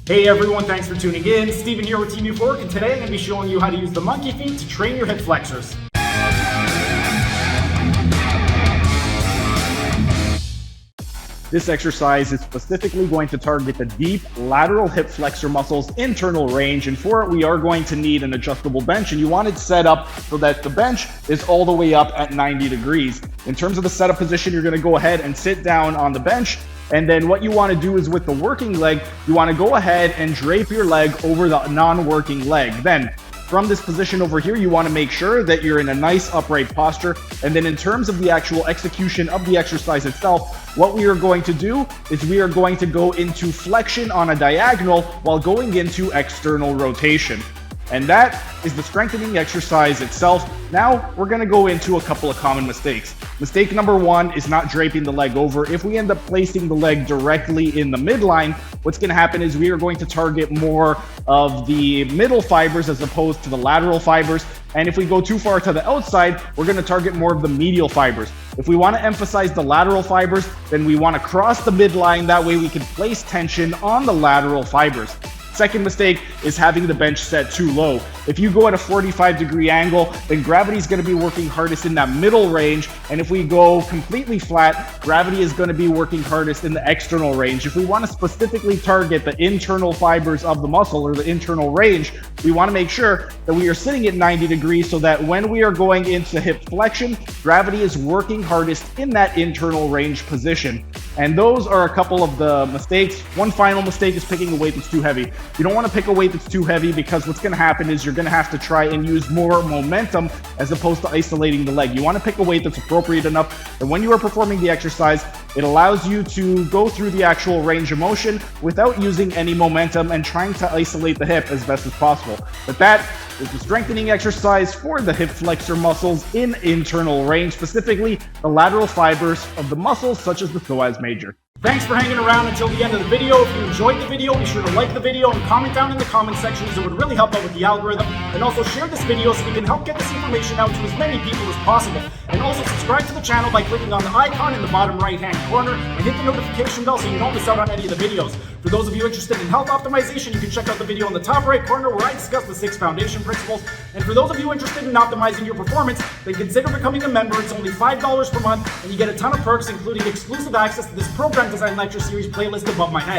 Hey everyone, thanks for tuning in. Steven here with Team Euphoric, and today I'm going to be showing you how to use the monkey feet to train your hip flexors. This exercise is specifically going to target the deep lateral hip flexor muscles internal range, and for it we are going to need an adjustable bench, and you want it set up so that the bench is all the way up at 90 degrees. In terms of the setup position, you're going to go ahead and sit down on the bench. And then what you want to do is with the working leg, you want to go ahead and drape your leg over the non-working leg. Then from this position over here, you want to make sure that you're in a nice upright posture. And then in terms of the actual execution of the exercise itself, what we are going to do is we are going to go into flexion on a diagonal while going into external rotation. And that is the strengthening exercise itself. Now we're going to go into a couple of common mistakes. Mistake number one is not draping the leg over. If we end up placing the leg directly in the midline, what's going to happen is we are going to target more of the middle fibers as opposed to the lateral fibers. And if we go too far to the outside, we're going to target more of the medial fibers. If we want to emphasize the lateral fibers, then we want to cross the midline. That way we can place tension on the lateral fibers. Second mistake is having the bench set too low. If you go at a 45-degree angle, then gravity is going to be working hardest in that middle range. And if we go completely flat, gravity is going to be working hardest in the external range. If we want to specifically target the internal fibers of the muscle or the internal range, we want to make sure that we are sitting at 90 degrees so that when we are going into hip flexion, gravity is working hardest in that internal range position. And those are a couple of the mistakes. One final mistake is picking a weight that's too heavy. You don't want to pick a weight that's too heavy because what's going to happen is you're going to have to try and use more momentum as opposed to isolating the leg. You want to pick a weight that's appropriate enough that when you are performing the exercise, it allows you to go through the actual range of motion without using any momentum and trying to isolate the hip as best as possible. But that is the strengthening exercise for the hip flexor muscles in internal range, specifically the lateral fibers of the muscles such as the psoas major. Thanks for hanging around until the end of the video. If you enjoyed the video, be sure to like the video and comment down in the comment section, as it would really help out with the algorithm. And also share this video so we can help get this information out to as many people as possible. And also subscribe to the channel by clicking on the icon in the bottom right hand corner and hit the notification bell so you don't miss out on any of the videos. For those of you interested in health optimization, you can check out the video in the top right corner where I discuss the 6 foundation principles. And for those of you interested in optimizing your performance, then consider becoming a member. It's only $5 per month and you get a ton of perks, including exclusive access to this program design lecture series playlist above my head.